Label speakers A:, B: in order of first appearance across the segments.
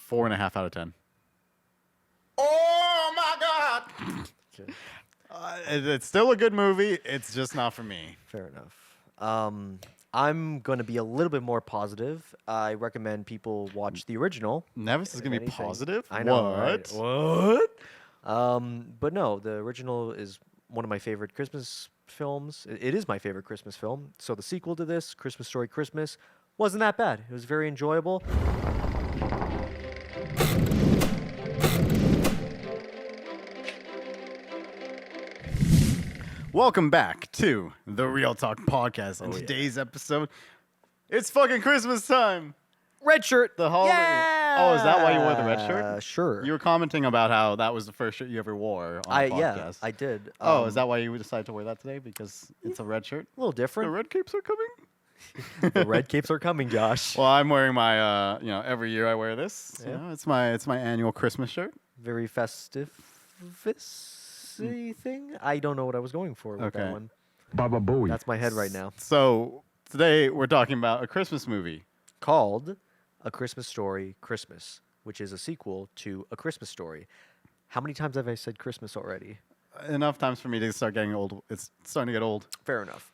A: 4.5 out of 10.
B: Oh my God!
C: Okay.
A: It's still a good movie. It's just not for me.
C: Fair enough. I'm going to be a little bit more positive. I recommend people watch the original.
A: Nevis is
C: if
A: gonna be
C: anything.
A: positive.
C: I know,
A: What?
C: right? What? But no, the original is one of my favorite Christmas films. It is my favorite Christmas film. So the sequel to this, Christmas Story Christmas, wasn't that bad. It was very enjoyable.
A: Welcome back to the Real Talk Podcast. In
C: Oh, yeah.
A: today's episode, it's fucking Christmas time.
C: Red shirt.
A: The holiday. Oh, is that why you wore the red shirt?
C: Sure.
A: You were commenting about how that was the first shirt you ever wore on the podcast.
C: Yeah, I did.
A: Oh, is that why you decided to wear that today? Because it's a red shirt?
C: a little
A: The
C: different?
A: red capes are coming?
C: The red capes are coming, Josh.
A: Well, I'm wearing my, every year I wear this.
C: Yeah.
A: You know, it's my annual Christmas shirt.
C: Very festive thing. I don't know what I was going for with
A: Okay.
C: that one.
B: Baba Booey.
C: That's my head right now.
A: So today we're talking about a Christmas movie.
C: Called A Christmas Story Christmas, which is a sequel to A Christmas Story. How many times have I said Christmas already?
A: Enough times for me to start getting old. It's starting to get old.
C: Fair enough.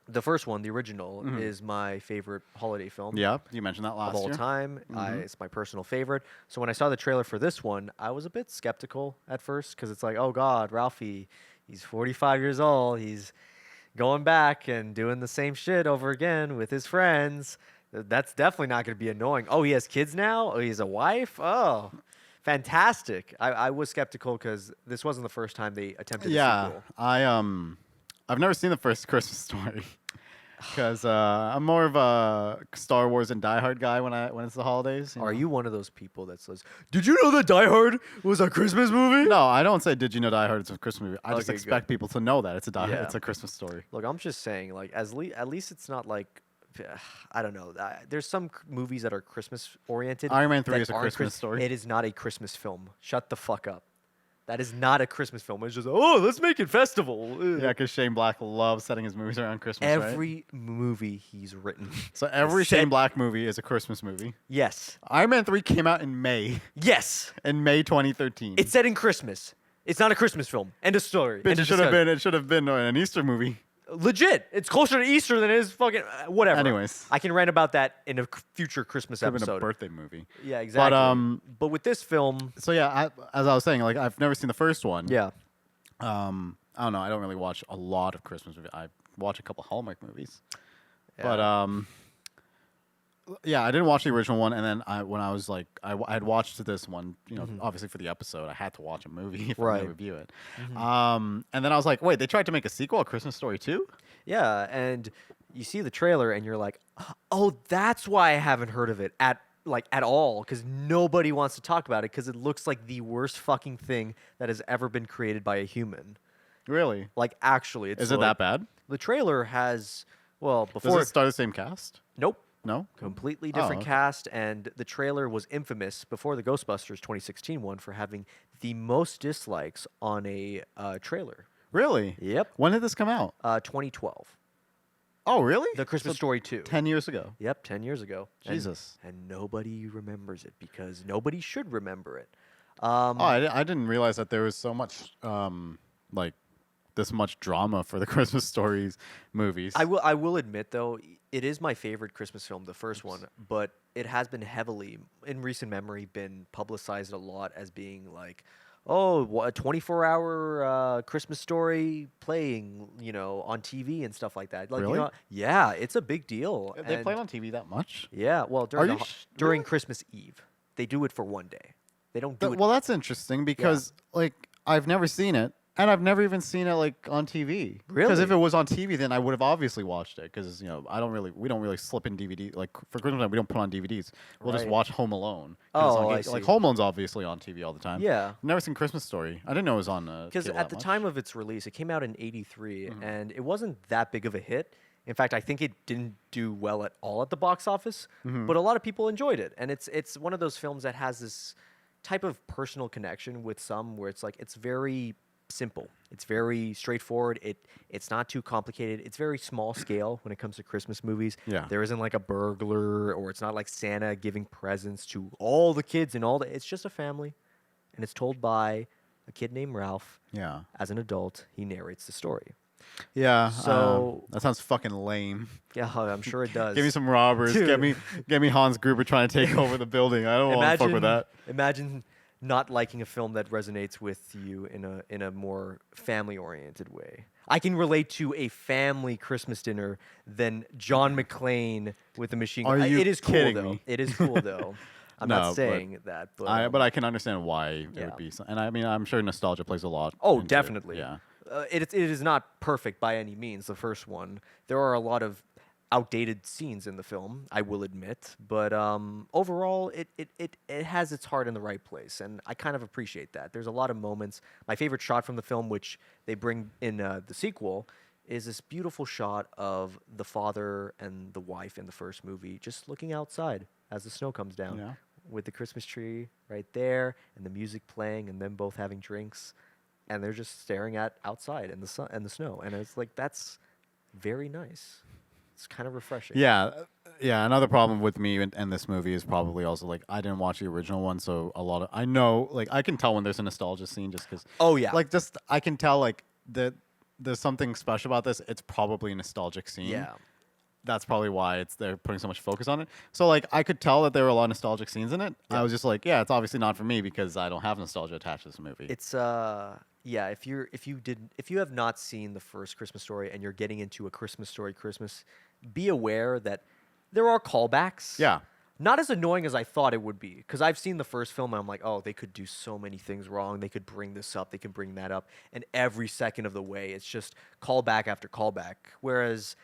C: The first one, the original, is my favorite holiday film.
A: Yeah, you mentioned that last
C: Of all
A: year.
C: time. It's my personal favorite. So when I saw the trailer for this one, I was a bit skeptical at first because it's like, oh God, Ralphie, he's 45 years old. He's going back and doing the same shit over again with his friends. That's definitely not going to be annoying. Oh, he has kids now? Oh, he has a wife? Oh, fantastic. I was skeptical because this wasn't the first time they attempted a
A: Yeah,
C: sequel.
A: I've never seen the first Christmas Story because I'm more of a Star Wars and Die Hard guy when it's the holidays.
C: Are
A: know?
C: you one of those people that says, did you know that Die Hard was a Christmas movie?
A: No, I don't say. Did you know Die Hard is a Christmas movie? I just
C: Okay,
A: expect people to know that it's a
C: Yeah.
A: it's a Christmas story.
C: Look, I'm just saying, like, at least it's not like, I don't know. There's some movies that are Christmas oriented.
A: Iron Man 3
C: that
A: is a
C: aren't
A: Christmas story.
C: It is not a Christmas film. Shut the fuck up. That is not a Christmas film. It's just, oh, let's make it festival. Ugh.
A: Yeah, because Shane Black loves setting his movies around Christmas. right?
C: Every movie he's written.
A: So every
C: set-
A: Shane Black movie is a Christmas movie.
C: Yes.
A: Iron Man 3 came out in May,
C: Yes.
A: in May 2013.
C: It's set in Christmas. It's not a Christmas film. End of story.
A: Bitch,
C: End
A: it
C: of
A: should have
C: discussion.
A: been. It should have been an Easter movie.
C: Legit. It's closer to Easter than it is fucking whatever.
A: Anyways.
C: I can rant about that in a future Christmas
A: Could have been a
C: episode.
A: birthday movie.
C: Yeah, exactly.
A: But
C: with this film,
A: so yeah, as I was saying, like I've never seen the first one.
C: yeah.
A: I don't know. I don't really watch a lot of Christmas movies. I watch a couple Hallmark movies. But yeah, I didn't watch the original one, and then when I was like, I had watched this one. You know, obviously for the episode, I had to watch a movie if I'm
C: Right.
A: gonna review it. And then I was like, wait, they tried to make a sequel, A Christmas Story 2?
C: Yeah, and you see the trailer and you're like, "Oh, that's why I haven't heard of it at all cuz nobody wants to talk about it cuz it looks like the worst fucking thing that has ever been created by a human."
A: Really?
C: Like actually, it's
A: Is it
C: like-
A: that bad?
C: The trailer has
A: Does
C: before
A: it star the same cast?
C: nope,
A: No.
C: completely different
A: okay.
C: cast, and the trailer was infamous before the Ghostbusters 2016 one for having the most dislikes on a trailer.
A: Really?
C: Yep.
A: When did this come out?
C: 2012.
A: Oh, really?
C: The Christmas
A: So
C: Story 2.
A: 10 years ago.
C: Yep, 10 years ago.
A: Jesus.
C: And nobody remembers it because nobody should remember it.
A: Oh, I didn't realize that there was so much, like, this much drama for the Christmas Stories movies.
C: I will admit, though, it is my favorite Christmas film, the first one, but it has been heavily, in recent memory, been publicized a lot as being like, oh, a 24-hour Christmas story playing, on TV and stuff like that. Like,
A: Really?
C: Yeah, it's a big deal.
A: They
C: and-
A: play it on TV that much?
C: Yeah, well, during,
A: you
C: during
A: really?
C: Christmas Eve. They do it for one day. They don't do it.
A: Well, that's interesting because, like, I've never seen it, and I've never even seen it, like, on TV. Because if
C: Really?
A: it was on TV, then I would have obviously watched it. Because, we don't really slip in DVD. Like, for Christmas time, we don't put on DVDs. We'll just
C: Right.
A: watch Home Alone. 'Cause
C: Oh,
A: like,
C: I
A: like,
C: see.
A: Home Alone's obviously on TV all the time.
C: Yeah.
A: I've never seen Christmas Story. I didn't know it was on
C: Because
A: cable
C: at
A: that
C: the
A: much.
C: time of its release, it came out in '83,
A: Mm-hmm.
C: and it wasn't that big of a hit. In fact, I think it didn't do well at all at the box office,
A: Mm-hmm.
C: but a lot of people enjoyed it. And it's one of those films that has this type of personal connection with some, where it's like it's very simple. It's very straightforward. It's not too complicated. It's very small scale when it comes to Christmas movies.
A: Yeah.
C: There isn't like a burglar, or it's not like Santa giving presents to all the kids and all the. It's just a family, and it's told by a kid named Ralph.
A: Yeah.
C: As an adult, he narrates the story.
A: Yeah.
C: So-
A: that sounds fucking lame.
C: Yeah, I'm sure it does.
A: Give me some robbers.
C: Dude.
A: Get me Hans Gruber trying to take over the building. I don't want to fuck with that.
C: Imagine not liking a film that resonates with you in a more family-oriented way. I can relate to a family Christmas dinner than John McClane with the machine gun.
A: Are you
C: It is cool
A: kidding
C: though.
A: me?
C: It is cool though. I'm
A: No,
C: not
A: but
C: saying that, but
A: I can understand why it
C: yeah.
A: would be. And I mean, I'm sure nostalgia plays a lot.
C: Oh,
A: into it.
C: definitely.
A: Yeah.
C: It is not perfect by any means. The first one, there are a lot of outdated scenes in the film, I will admit, but overall, it has its heart in the right place, and I kind of appreciate that. There's a lot of moments. My favorite shot from the film, which they bring in the sequel, is this beautiful shot of the father and the wife in the first movie just looking outside as the snow comes down,
A: Yeah.
C: with the Christmas tree right there and the music playing, and them both having drinks. And they're just staring at outside in the sun and the snow, and it's like that's very nice. It's kind of refreshing.
A: Yeah, yeah. Another problem with me and this movie is probably also like I didn't watch the original one, so a lot of I know like I can tell when there's a nostalgia scene just because.
C: Oh yeah.
A: Like just I can tell like that there's something special about this. It's probably a nostalgic scene.
C: Yeah.
A: That's probably why they're putting so much focus on it. So like I could tell that there were a lot of nostalgic scenes in it.
C: Yeah.
A: I was just like, yeah, it's obviously not for me because I don't have nostalgia attached to this movie.
C: It's yeah. If you have not seen the first Christmas Story and you're getting into A Christmas Story Christmas, be aware that there are callbacks.
A: Yeah.
C: Not as annoying as I thought it would be, because I've seen the first film and I'm like, oh, they could do so many things wrong. They could bring this up. They can bring that up. And every second of the way, it's just callback after callback. Whereas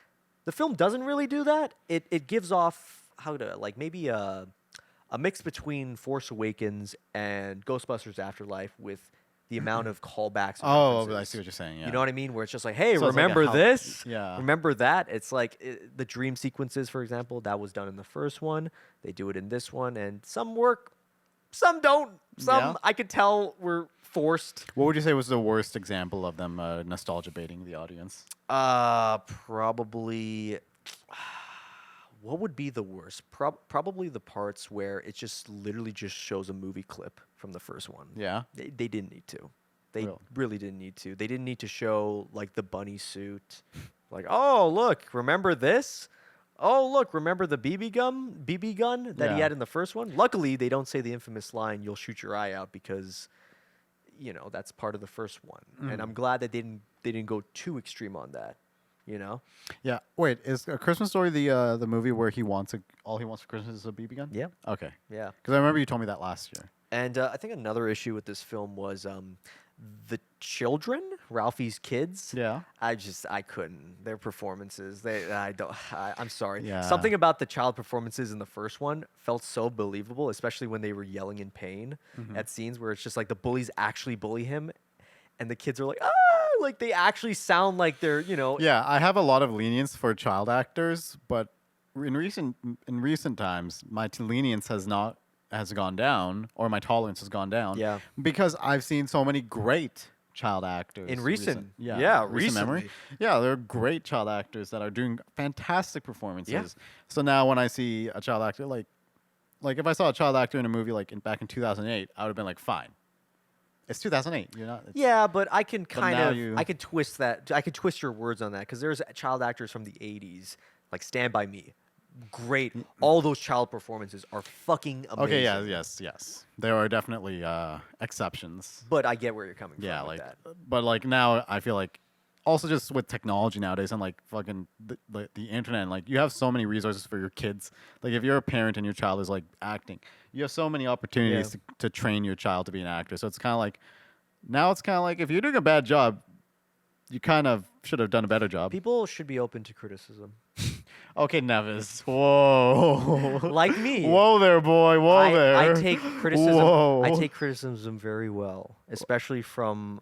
C: the film doesn't really do that. It gives off maybe a mix between Force Awakens and Ghostbusters Afterlife with the amount of callbacks. And
A: Oh, I
C: references.
A: see what you're saying. Yeah.
C: You know what I mean? Where it's just like, hey,
A: So it's like a
C: remember
A: how-
C: this?
A: yeah.
C: Remember that? It's like the dream sequences, for example, that was done in the first one. They do it in this one, and some work, some don't. Some
A: Yeah.
C: I could tell were forced.
A: What would you say was the worst example of them nostalgia baiting the audience?
C: Probably. What would be the worst? Probably the parts where it just literally just shows a movie clip from the first one.
A: Yeah.
C: They didn't need to. They
A: Really?
C: really didn't need to. They didn't need to show like the bunny suit. Like, oh look, remember this? Oh look, remember the BB gun that he
A: Yeah.
C: had in the first one? Luckily, they don't say the infamous line, "You'll shoot your eye out," because that's part of the first one. And I'm glad that they didn't go too extreme on that.
A: Yeah. Wait, is A Christmas Story the movie where all he wants for Christmas is a BB gun?
C: Yeah.
A: Okay.
C: Yeah.
A: Because I remember you told me that last year.
C: And I think another issue with this film was the children, Ralphie's kids.
A: Yeah.
C: I couldn't. Their performances, I'm sorry.
A: Yeah.
C: Something about the child performances in the first one felt so believable, especially when they were yelling in pain at scenes where it's just like the bullies actually bully him, and the kids are like, ah, like they actually sound like they're,
A: Yeah, I have a lot of lenience for child actors, but in recent times, my lenience has gone down, or my tolerance has gone down.
C: Yeah.
A: Because I've seen so many great child actors
C: In recent
A: memory.
C: recently.
A: Yeah, there are great child actors that are doing fantastic performances. So now when I see a child actor like if I saw a child actor in a movie back in 2008, I would have been like, fine. It's 2008. You're not.
C: Yeah, but I can
A: now
C: I can twist that. I can twist your words on that because there's child actors from the '80s, like Stand By Me, great. All those child performances are fucking amazing.
A: Okay. Yeah. Yes. There are definitely exceptions.
C: But I get where you're coming
A: Yeah.
C: from
A: Like,
C: with that.
A: but like now, I feel like also just with technology nowadays and like fucking the internet, and like you have so many resources for your kids. Like if you're a parent and your child is like acting, you have so many opportunities to train your child to be an actor. So it's kind of like now it's kind of like if you're doing a bad job, you kind of should have done a better job.
C: People should be open to criticism.
A: Okay, Nevis. Whoa.
C: Like me.
A: Whoa there, boy. Whoa there.
C: I take criticism.
A: Whoa.
C: I take criticism very well, especially from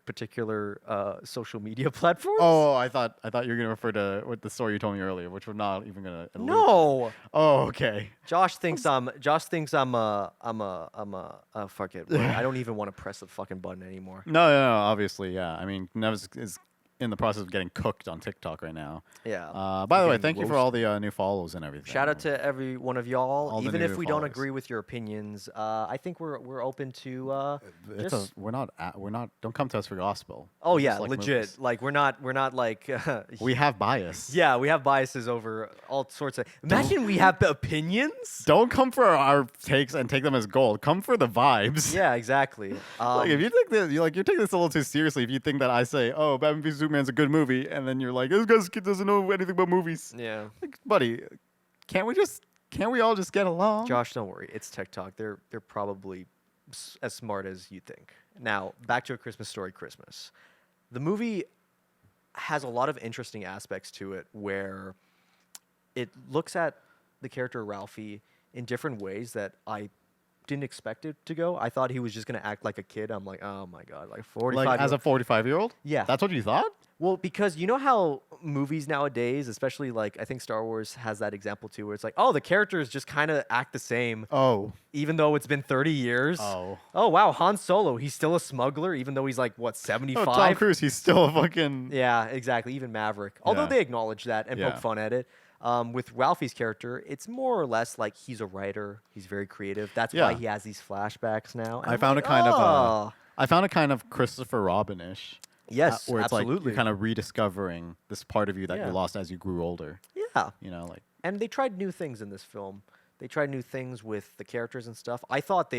C: particular social media platforms.
A: Oh, I thought you were gonna refer to what the story you told me earlier, which we're not even gonna. allude to.
C: No.
A: Oh, okay.
C: Josh thinks I'm fuck it. I don't even want to press the fucking button anymore.
A: No. Obviously, yeah. I mean, Nevis is in the process of getting cooked on TikTok right now.
C: Yeah.
A: By the way,
C: Getting
A: thank you for all the new follows and everything.
C: Shout out to every one of y'all.
A: All the
C: Even
A: new
C: if we don't
A: followers.
C: agree with your opinions, I think we're open to just.
A: We're not. Don't come to us for gospel.
C: Oh
A: We
C: yeah,
A: just like
C: legit.
A: movies.
C: Like we're not like.
A: We have bias.
C: Yeah, we have biases over all sorts of. Imagine we have opinions.
A: Don't come for our takes and take them as gold. Come for the vibes.
C: Yeah, exactly.
A: Like if you think that you're taking this a little too seriously, if you think that I say, "Oh, Batman v Superman's a good movie," and then you're like, "This guy doesn't know anything about movies,"
C: yeah.
A: like, buddy, can't we all just get along?
C: Josh, don't worry. It's TikTok. They're probably as smart as you think. Now, back to A Christmas Story Christmas. The movie has a lot of interesting aspects to it where it looks at the character Ralphie in different ways that I didn't expect it to go. I thought he was just going to act like a kid. I'm like, "Oh my god, like 45
A: like as a 45-year-old?
C: Yeah.
A: That's what you thought?
C: Well, because you know how movies nowadays, especially like I think Star Wars has that example too, where it's like, oh, the characters just kind of act the same,
A: Oh.
C: even though it's been 30 years.
A: Oh.
C: Oh wow, Han Solo, he's still a smuggler, even though he's like what 75.
A: Oh, Tom Cruise, he's still a fucking.
C: Yeah, exactly. Even Maverick, although
A: Yeah.
C: they acknowledge that and
A: Yeah.
C: poke fun at it. With Ralphie's character, it's more or less like he's a writer. He's very creative. That's why
A: Yeah.
C: he has these flashbacks now. And
A: I
C: I'm
A: found
C: like,
A: it kind
C: "Oh."
A: of. I found it kind of Christopher Robin-ish.
C: Yes,
A: where it's
C: absolutely.
A: like you're kind of rediscovering this part of you that
C: Yeah.
A: you lost as you grew older.
C: Yeah.
A: You know, like
C: And they tried new things in this film. They tried new things with the characters and stuff. I thought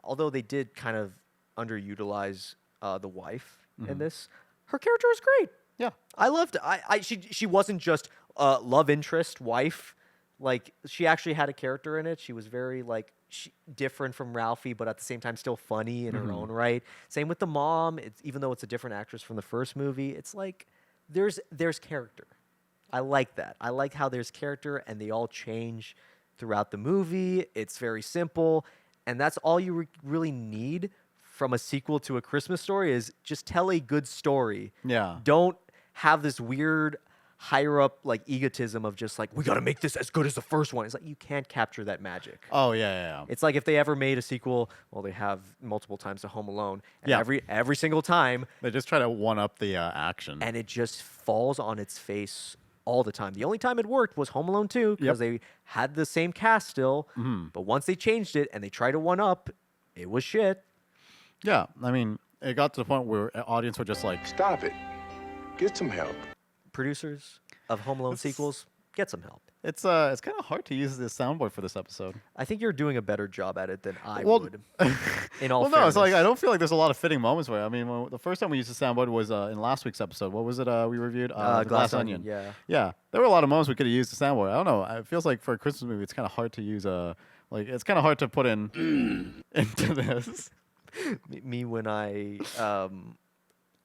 C: although they did kind of underutilize the wife in this, her character was great.
A: yeah,
C: I loved. She wasn't just love interest wife. Like she actually had a character in it. She was very like different from Ralphie, but at the same time still funny in her own right. Same with the mom. It's even though it's a different actress from the first movie, it's like there's character. I like that. I like how there's character and they all change throughout the movie. It's very simple, and that's all you really need from a sequel to A Christmas Story is just tell a good story.
A: yeah.
C: Don't have this weird higher up like egotism of just like we got to make this as good as the first one. It's like you can't capture that magic.
A: Oh yeah.
C: It's like if they ever made a sequel, well, they have multiple times to Home Alone, and
A: Yeah.
C: every single time,
A: They just try to one up the action.
C: and it just falls on its face all the time. The only time it worked was Home Alone 2 because they had the same cast still, but once they changed it and they tried to one up, it was shit.
A: Yeah, I mean, it got to the point where audience were just like,
B: Stop it. Get some help.
C: Producers of Home Alone sequels, get some help.
A: it's kind of hard to use this soundboard for this episode.
C: I think you're doing a better job at it than I
A: Well,
C: would. In all
A: Well, no, it's like I
C: fairness.
A: don't feel like there's a lot of fitting moments where I mean, the first time we used the soundboard was in last week's episode. What was it we reviewed? The
C: Glass Onion, yeah.
A: Yeah, there were a lot of moments we could have used the soundboard. I don't know. It feels like for a Christmas movie, it's kind of hard to use it's kind of hard to put in into this.
C: Me when I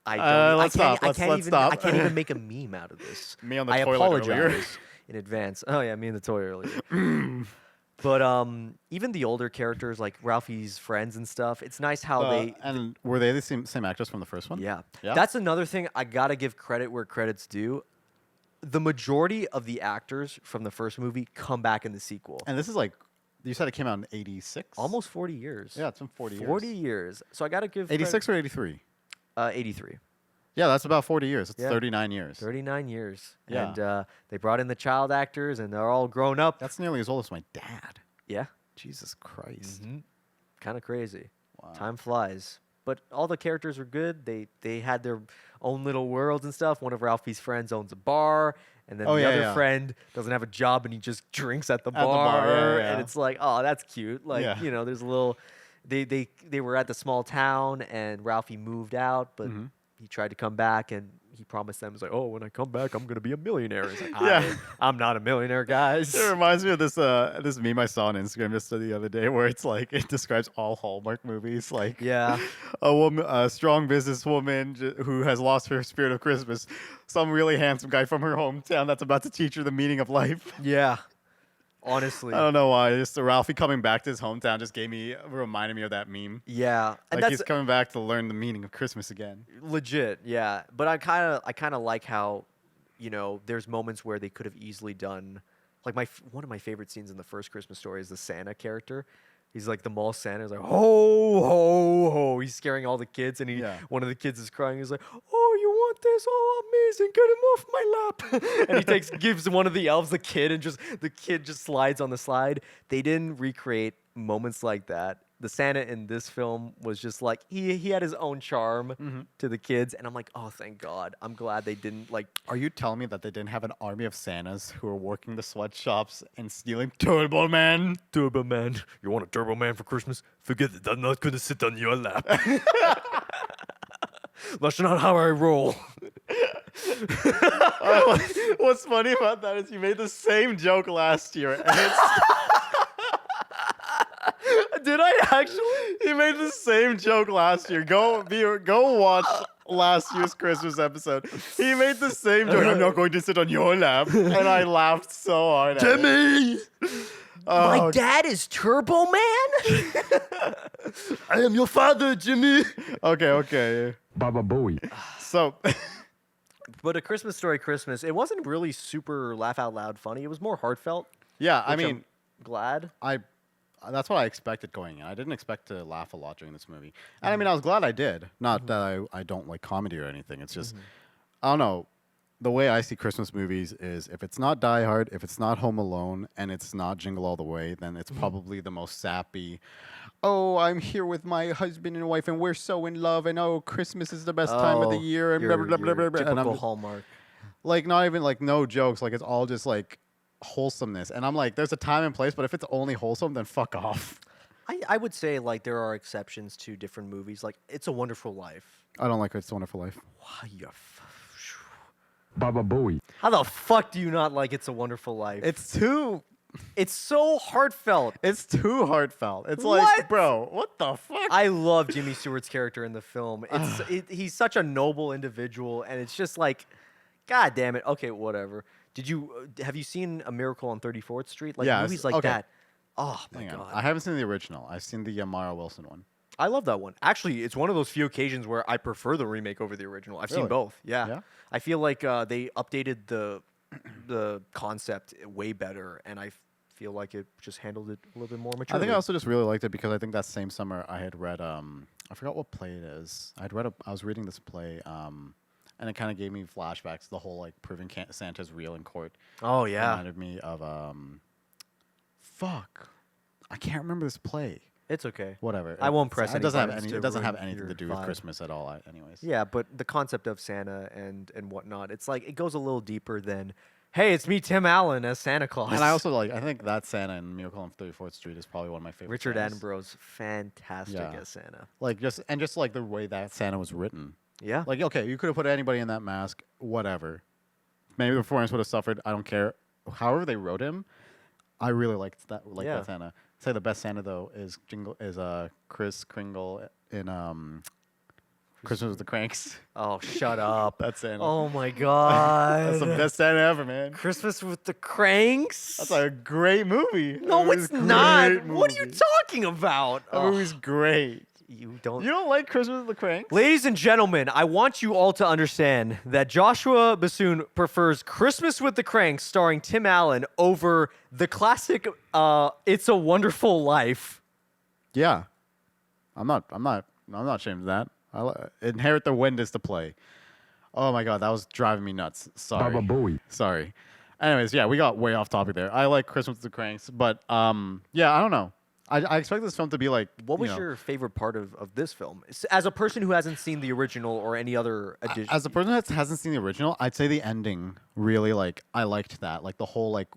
C: don't.
A: Let's stop. Let's
C: even,
A: stop.
C: I can't even make a meme out of this.
A: Me on the
C: I
A: toilet
C: apologize
A: earlier.
C: in advance. Oh yeah, me in the toilet earlier. But even the older characters like Ralphie's friends and stuff, it's nice how they.
A: And were they the same actors from the first one?
C: Yeah.
A: Yeah?
C: That's another thing I gotta give credit where credit's due. The majority of the actors from the first movie come back in the sequel.
A: And this is like, you said it came out in '86.
C: Almost 40 years.
A: Yeah, it's been 40 years.
C: 40 years. So I gotta give.
A: 86 or 83.
C: 83.
A: Yeah, that's about 40 years. It's
C: Yeah.
A: 39 years.
C: 39 years.
A: Yeah.
C: And they brought in the child actors, and they're all grown up.
A: That's nearly as old as my dad.
C: Yeah.
A: Jesus Christ.
C: Kind of crazy.
A: Wow.
C: Time flies. But all the characters were good. They had their own little worlds and stuff. One of Ralphie's friends owns a bar, and then
A: Oh,
C: the
A: yeah,
C: other
A: yeah.
C: friend doesn't have a job, and he just drinks at the
A: the
C: bar.
A: bar, yeah, yeah.
C: And it's like, oh, that's cute. Like,
A: Yeah.
C: you know, there's a little. They were at the small town, and Ralphie moved out, but
A: Mm-hmm.
C: he tried to come back, and he promised them, he's like, oh, when I come back, I'm gonna be a millionaire. He's like,
A: Yeah.
C: I'm not a millionaire, guys.
A: It reminds me of this meme I saw on Instagram just the other day where it's like it describes all Hallmark movies like
C: Yeah.
A: a strong businesswoman who has lost her spirit of Christmas, some really handsome guy from her hometown that's about to teach her the meaning of life.
C: Yeah. Honestly.
A: I don't know why. Just Ralphie coming back to his hometown just reminded me of that meme.
C: Yeah. And
A: Like
C: that's
A: he's coming back to learn the meaning of Christmas again.
C: legit, yeah. But I kind of like how, there's moments where they could have easily done, like one of my favorite scenes in the first Christmas Story is the Santa character. He's like the mall Santa. He's like, ho, ho, ho. He's scaring all the kids, and one of the kids is crying. He's like, oh, you want this? Oh, amazing. Get him off my lap. And he gives one of the elves the kid, and the kid just slides on the slide. They didn't recreate moments like that. The Santa in this film was just like, he had his own charm to the kids. And I'm like, oh, thank God. I'm glad they didn't like.
A: Are you telling me that they didn't have an army of Santas who were working the sweatshops and stealing Turbo Man?
C: Turbo Man. You want a Turbo Man for Christmas? Forget it. I'm not going to sit on your lap. That's not how I roll.
A: What's funny about that is you made the same joke last year, and it's
C: Did I actually?
A: you made the same joke last year. Go watch last year's Christmas episode. He made the same joke. I'm not going to sit on your lap, and I laughed so hard.
C: Jimmy!
A: Oh,
C: My dad is Turbo Man? I am your father, Jimmy.
A: okay.
B: Baba Booey.
A: So,
C: But A Christmas Story Christmas, it wasn't really super laugh out loud funny. It was more heartfelt.
A: yeah, I
C: which
A: mean,
C: I'm glad.
A: that's what I expected going in. I didn't expect to laugh a lot during this movie, and I mean, I was glad I did. Not that I don't like comedy or anything. It's just I don't know. The way I see Christmas movies is if it's not Die Hard, if it's not Home Alone, and it's not Jingle All the Way, then it's probably the most sappy. Oh, I'm here with my husband and wife, and we're so in love, and oh, Christmas is the best time of the year, and blah, blah, blah, blah, blah. And I'm
C: Typical
A: just,
C: Hallmark.
A: like, not even like no jokes, like it's all just like wholesomeness. And I'm like, there's a time and place, but if it's only wholesome, then fuck off.
C: I would say like there are exceptions to different movies. Like It's a Wonderful Life.
A: I don't like It's a Wonderful Life.
C: Wow,
B: Baba Booey.
C: How the fuck do you not like It's a Wonderful Life?
A: It's too
C: so heartfelt.
A: It's too heartfelt. It's
C: What?
A: like, bro, what the fuck?
C: I love Jimmy Stewart's character in the film. He's such a noble individual, and it's just like, God damn it. Okay, whatever. Have you seen A Miracle on 34th Street? Like
A: Yeah,
C: movies like
A: okay.
C: that. Oh my
A: Hang on.
C: God.
A: I haven't seen the original. I've seen the Mara Wilson one.
C: I love that one. Actually, it's one of those few occasions where I prefer the remake over the original. I've seen
A: Really?
C: both. Yeah.
A: Yeah?
C: I feel like they updated the concept way better, and I feel like it just handled it a little bit more mature.
A: I think I also just really liked it because I think that same summer I had read I forgot what play it is. I was reading this play and it kind of gave me flashbacks. The whole like proving Santa's real in court.
C: Oh yeah.
A: Reminded me of fuck. I can't remember this play.
C: It's okay.
A: Whatever.
C: I won't press
A: It
C: any
A: doesn't have
C: buttons
A: any.
C: to
A: It doesn't have
C: ruin
A: anything
C: your
A: to do with
C: vibe.
A: Christmas at all. Anyways.
C: Yeah, but the concept of Santa and whatnot, it's like it goes a little deeper than, hey, it's me, Tim Allen, as Santa Claus.
A: And I also like. I think that Santa in Miracle on 34th Street is probably one of my favorite.
C: Richard
A: Santas.
C: Attenborough's fantastic
A: Yeah.
C: as Santa.
A: Like just like the way that Santa was written.
C: Yeah.
A: Like okay, you could have put anybody in that mask. Whatever. Maybe the performance would have suffered. I don't care. However they wrote him, I really liked that. Like
C: Yeah.
A: that Santa. Say the best Santa though is Kris Kringle in Christmas with the Cranks.
C: Oh, shut up.
A: That's Santa.
C: Oh my God.
A: That's the best Santa ever, man.
C: Christmas with the Cranks.
A: That's a great movie.
C: no,
A: That
C: it's
A: movie's a
C: not.
A: great
C: What are you
A: movie.
C: talking about?
A: That
C: Ugh,
A: movie's great.
C: you don't.
A: You don't like Christmas with the Cranks?
C: Ladies and gentlemen, I want you all to understand that Joshua Bassoon prefers Christmas with the Cranks starring Tim Allen over the classic It's a Wonderful Life.
A: Yeah. I'm not ashamed of that. Inherit the Wind is the play. Oh my god, that was driving me nuts. Sorry.
B: Baba Booey.
A: Sorry. Anyways, yeah, we got way off topic there. I like Christmas with the Cranks, but yeah, I don't know. I expect this film to be like.
C: What was your favorite part of this film? As a person who hasn't seen the original or any other edition.
A: As a person that hasn't seen the original, I'd say the ending really like I liked that. Like the whole like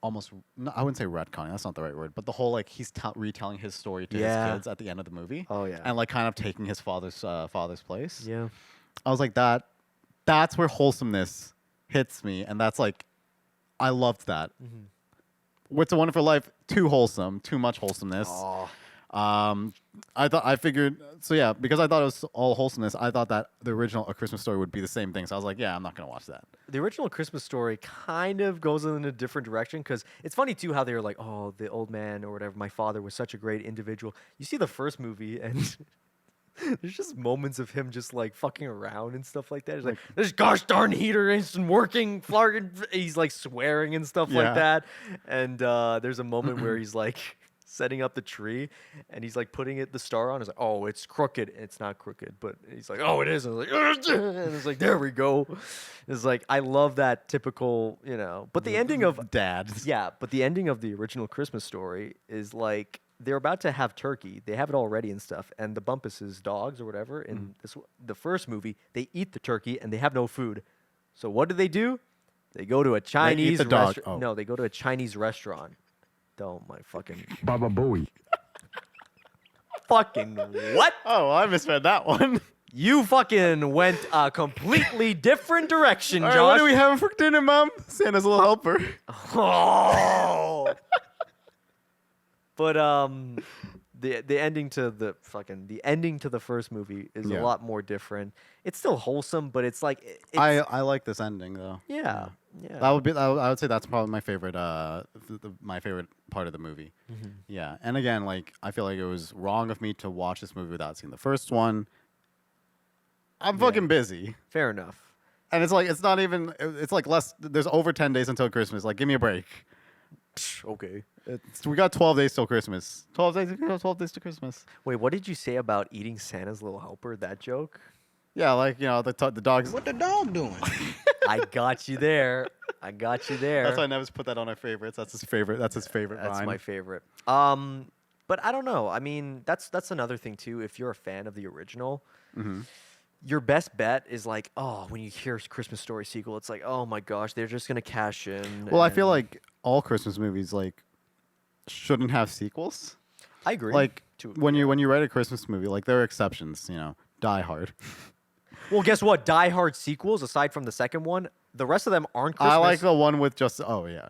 A: almost no, I wouldn't say retconning. That's not the right word, but the whole like he's retelling his story to
C: Yeah.
A: his kids at the end of the movie.
C: Oh, yeah.
A: And like kind of taking his father's place.
C: Yeah.
A: I was like that that's where wholesomeness hits me, and that's like, I loved that. What's a Wonderful Life? Too wholesome, too much wholesomeness. I figured, so yeah, because I thought it was all wholesomeness, I thought that the original A Christmas Story would be the same thing. So I was like, yeah, I'm not gonna watch that.
C: The original Christmas Story kind of goes in a different direction because it's funny too how they were like, oh, the old man or whatever, my father was such a great individual. You see the first movie and there's just moments of him just like fucking around and stuff like that. He's like, this gosh darn heater isn't working. He's like swearing and stuff like
A: Yeah.
C: that. And there's a moment where he's like setting up the tree and he's like putting the star on. He's like, oh, it's crooked. It's not crooked, but he's like, oh, it is. And, I was like, and it's like, there we go. It's like, I love that typical, you know, but the ending of
A: Dad.
C: yeah, but the ending of the original Christmas Story is like they're about to have turkey. They have it all ready and stuff. And the Bumpus's dogs or whatever in the first movie, they eat the turkey and they have no food. So what do? They go to a Chinese
A: the dog.
C: restaurant.
A: Oh.
C: No, they go to a Chinese restaurant. Oh my fucking
D: Baba Booey.
C: fucking what?
A: Oh, I misread that one.
C: You fucking went a completely different direction,
A: All
C: Josh.
A: right, what do we have for dinner, Mom? Santa's little helper.
C: Oh. But the ending to the first movie is
A: Yeah.
C: a lot more different. It's still wholesome, but it's like
A: I like this ending though.
C: yeah.
A: That would be. I would say that's probably my favorite. My favorite part of the movie. Yeah, and again, like I feel like it was wrong of me to watch this movie without seeing the first one. I'm fucking busy,
C: Fair enough.
A: and it's like it's not even. It's like less. There's over 10 days until Christmas. Like, give me a break.
C: Okay.
A: We got 12 days till Christmas. 12 days. 12 days to Christmas.
C: Wait, what did you say about eating Santa's little helper? That joke?
A: Yeah, like the dogs.
D: What the dog doing?
C: I got you there. I got you there.
A: That's why I never put that on our favorites. That's his favorite. That's his favorite.
C: That's
A: line.
C: my favorite. But I don't know. I mean, that's another thing too. If you're a fan of the original, your best bet is like, oh, when you hear Christmas Story sequel, it's like, oh my gosh, they're just gonna cash in.
A: Well, I feel
C: and-
A: like all Christmas movies like shouldn't have sequels.
C: I agree.
A: Like
C: to-
A: when you write a Christmas movie, like there are exceptions. Die Hard.
C: well, guess what? Die Hard sequels, aside from the second one, the rest of them aren't Christmas.
A: I like the one with just. Oh yeah.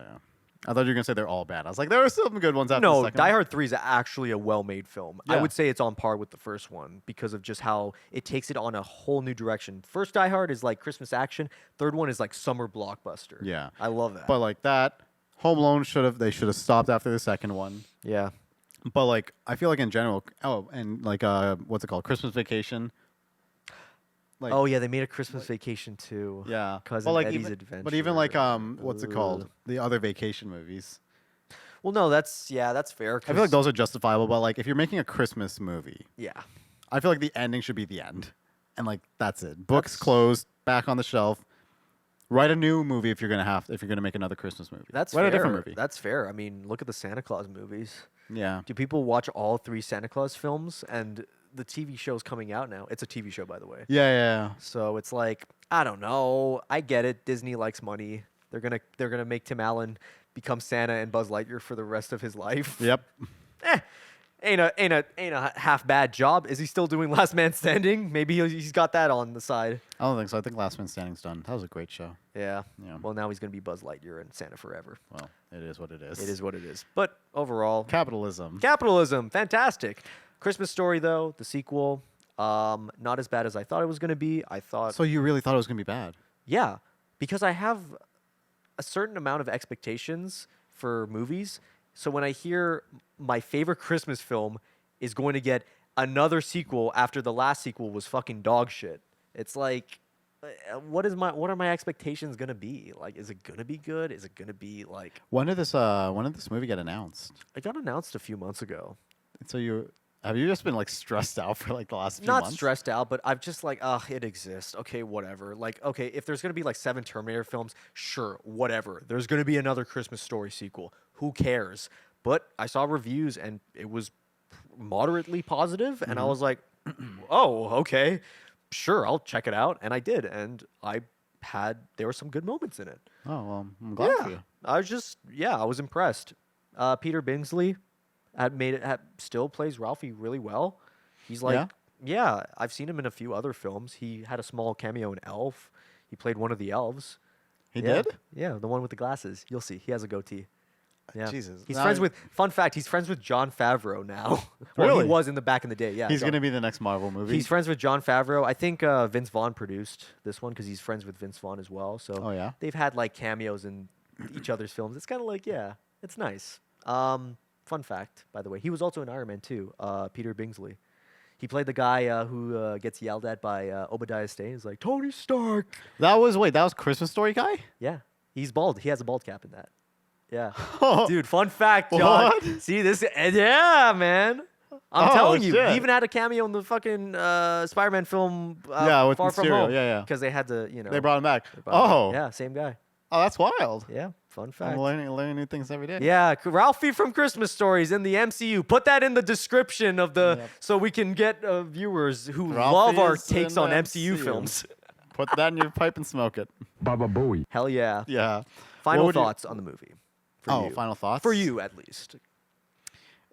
A: I thought you were gonna say they're all bad. I was like, there are some good ones after the
C: No,
A: second
C: Die
A: one.
C: Hard 3 is actually a well-made film. I
A: Yeah.
C: would say it's on par with the first one because of just how it takes it on a whole new direction. First Die Hard is like Christmas action. Third one is like summer blockbuster.
A: Yeah.
C: I love that.
A: But like that, Home Alone should have stopped after the second one.
C: yeah.
A: But like I feel like in general, and like what's it called? Christmas Vacation. Like,
C: Oh yeah, they made a Christmas Vacation too.
A: yeah.
C: Cousin
A: But like
C: Eddie's
A: even,
C: Adventure.
A: But even like what's it called?
C: Ugh.
A: The other vacation movies.
C: Well, no, that's fair.
A: I feel like those are justifiable, but like if you're making a Christmas movie,
C: Yeah.
A: I feel like the ending should be the end, and like that's it. Books
C: That's-
A: closed, back on the shelf. Write a new movie if you're gonna make another Christmas movie.
C: That's
A: Write
C: fair.
A: a different movie.
C: That's fair. I mean, look at the Santa Claus movies.
A: Yeah.
C: Do people watch all 3 Santa Claus films? And the TV show's coming out now. It's a TV show, by the way.
A: Yeah.
C: So it's like, I don't know. I get it. Disney likes money. They're gonna make Tim Allen become Santa and Buzz Lightyear for the rest of his life.
A: Yep.
C: Ain't a half bad job. Is he still doing Last Man Standing? Maybe he's got that on the side.
A: I don't think so. I think Last Man Standing's done. That was a great show.
C: Yeah.
A: Yeah.
C: Well, now he's gonna be Buzz Lightyear and Santa forever.
A: Well, it is what it is.
C: It is what it is. But overall,
A: Capitalism.
C: capitalism, fantastic. Christmas Story though, the sequel, not as bad as I thought it was gonna be. I thought,
A: So you really thought it was gonna be bad?
C: yeah, because I have a certain amount of expectations for movies. So when I hear my favorite Christmas film is going to get another sequel after the last sequel was fucking dog shit, it's like, what are my expectations gonna be? Like, is it gonna be good? Is it gonna be like?
A: When did this movie get announced?
C: It got announced a few months ago.
A: So have you just been like stressed out for like the last few
C: Not
A: months?
C: stressed out, but I've just like, it exists. Okay, whatever. Like, okay, if there's gonna be like 7 Terminator films, sure, whatever. There's gonna be another Christmas Story sequel. Who cares? But I saw reviews and it was moderately positive, and I was like, oh, okay, sure, I'll check it out, and I did, and there were some good moments in it.
A: Oh well, I'm glad for
C: Yeah,
A: you.
C: I was impressed. Peter Bingsley still plays Ralphie really well. He's like,
A: Yeah?
C: yeah, I've seen him in a few other films. He had a small cameo in Elf. He played one of the elves.
A: He
C: Yeah.
A: did?
C: Yeah, the one with the glasses. You'll see. He has a goatee. Yeah.
A: Jesus.
C: He's
A: Now
C: friends
A: I-
C: with. Fun fact: he's friends with Jon Favreau now. Or
A: Really?
C: he was in the back in the day. Yeah.
A: He's
C: Jon-
A: going to be the next Marvel movie.
C: He's friends with Jon Favreau. I think Vince Vaughn produced this one because he's friends with Vince Vaughn as well. So
A: Oh, yeah?
C: they've had like cameos in each other's films. It's kind of like, yeah, it's nice. Fun fact, by the way, he was also in Iron Man 2, Peter Bingsley. He played the guy who gets yelled at by Obadiah Stane. He's like, Tony Stark.
A: That was Christmas Story guy?
C: Yeah, he's bald. He has a bald cap in that. Yeah.
A: Oh,
C: Dude, fun fact, John.
A: What?
C: See this? Yeah, man. I'm
A: Oh,
C: telling you,
A: shit.
C: he even had a cameo in the fucking Spider-Man film.
A: Yeah, with
C: Far From
A: Mysterio.
C: Home.
A: Yeah, yeah.
C: Because they had to, you know.
A: They brought him back.
C: brought him
A: Oh.
C: back. Yeah, same guy.
A: Oh, that's wild.
C: Yeah, fun fact.
A: I'm learning new things every day.
C: Yeah, Ralphie from Christmas Stories in the MCU. Put that in the description of the
A: Yep.
C: so we can get viewers who
A: Ralphie
C: love our
A: is
C: takes
A: in
C: on
A: the
C: MCU
A: MCU.
C: films.
A: Put that in your pipe and smoke it.
B: Baba Booey.
C: Hell yeah.
A: Yeah.
C: Final
A: would you-
C: thoughts on the movie. For
A: Oh,
C: you.
A: final thoughts?
C: For you, at least.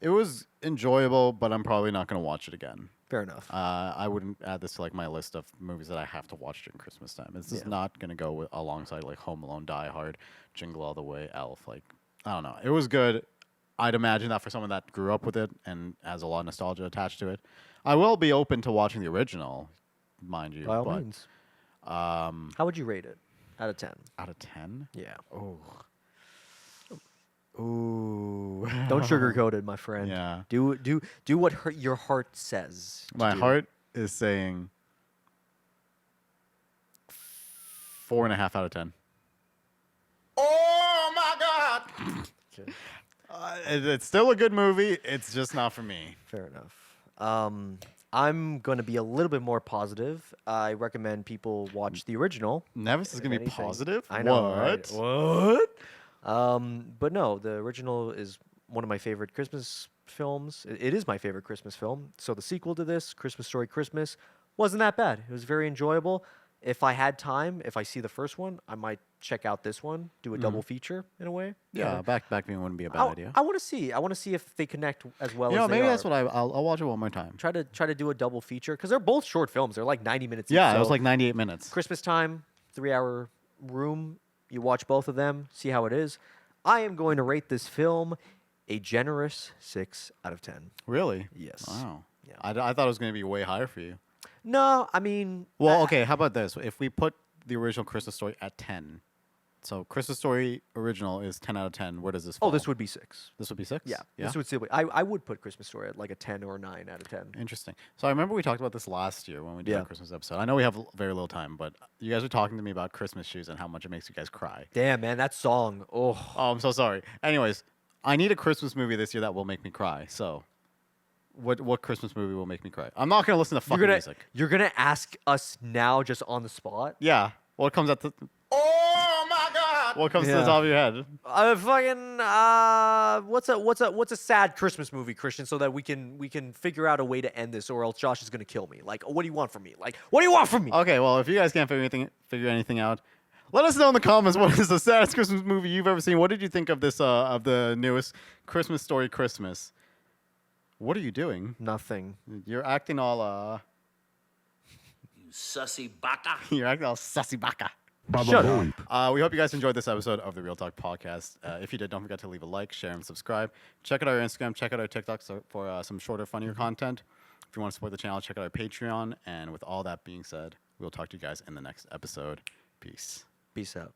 A: It was enjoyable, but I'm probably not going to watch it again.
C: Fair enough.
A: I wouldn't add this to like my list of movies that I have to watch during Christmas time. It's just
C: Yeah.
A: not gonna go with, alongside like Home Alone, Die Hard, Jingle All the Way, Elf. Like I don't know. It was good. I'd imagine that for someone that grew up with it and has a lot of nostalgia attached to it, I will be open to watching the original, mind you.
C: By all
A: but
C: means. How would you rate it out of 10?
A: out of 10,
C: Yeah.
A: oh, ooh,
C: Don't sugarcoat it, my friend.
A: Yeah.
C: Do what your heart says. to
A: my
C: do.
A: heart is saying 4.5 out of 10. Oh my god!
C: Okay.
A: It's still a good movie. It's just not for me.
C: Fair enough. I'm going to be a little bit more positive. I recommend people watch the original.
A: Nevis is
C: if
A: gonna be
C: anything.
A: positive.
C: I know.
A: What?
C: Right? What? But no, the original is one of my favorite Christmas films. It is my favorite Christmas film. So the sequel to this, Christmas Story Christmas, wasn't that bad. It was very enjoyable. If I had time, if I see the first one, I might check out this one, do a double feature in a way.
A: Yeah, back being wouldn't be a bad idea.
C: I want to see. I want to see if they connect as well
A: You know,
C: as they
A: maybe
C: are.
A: that's what I'll watch it one more time.
C: Try to do a double feature because they're both short films. They're like 90 minutes.
A: Yeah,
C: each,
A: it was
C: so
A: like 98 minutes.
C: Christmas time, 3-hour room. You watch both of them, see how it is. I am going to rate this film a generous 6 out of 10.
A: Really?
C: Yes.
A: Wow.
C: Yeah.
A: I thought it was gonna be way higher for you.
C: No, I mean,
A: Well, okay. How about this? If we put the original Christmas Story at 10, so Christmas Story original is 10 out of 10. Where does this fall?
C: oh, this would be 6.
A: This would be 6.
C: Yeah,
A: Yeah.
C: this would still be. I would put Christmas Story at like a 10 or a 9 out of 10.
A: Interesting. So I remember we talked about this last year when we did
C: Yeah.
A: our Christmas episode. I know we have very little time, but you guys were talking to me about Christmas shoes and how much it makes you guys cry.
C: Damn, man, that song. Oh,
A: Oh, I'm so sorry. Anyways, I need a Christmas movie this year that will make me cry. So, what Christmas movie will make me cry? I'm not gonna listen to fucking music.
C: you're gonna ask us now just on the spot.
A: Yeah. What comes at the? Oh my god! What comes to the
C: Yeah.
A: top of your head?
C: What's a sad Christmas movie, Christian, so that we can figure out a way to end this, or else Josh is gonna kill me. Like, what do you want from me? Like, what do you want from me?
A: Okay. Well, if you guys can't figure anything out, let us know in the comments what is the saddest Christmas movie you've ever seen. What did you think of this? Of the newest Christmas Story Christmas? What are you doing?
C: Nothing.
A: You're acting all
D: Sussy baka.
A: You're acting all sussy baka.
B: Baba
C: Shut
B: Booey.
A: We hope you guys enjoyed this episode of the Real Talk Podcast. If you did, don't forget to leave a like, share, and subscribe. Check out our Instagram, check out our TikTok for some shorter, funnier content. If you want to support the channel, check out our Patreon. And with all that being said, we'll talk to you guys in the next episode. Peace.
C: Peace out.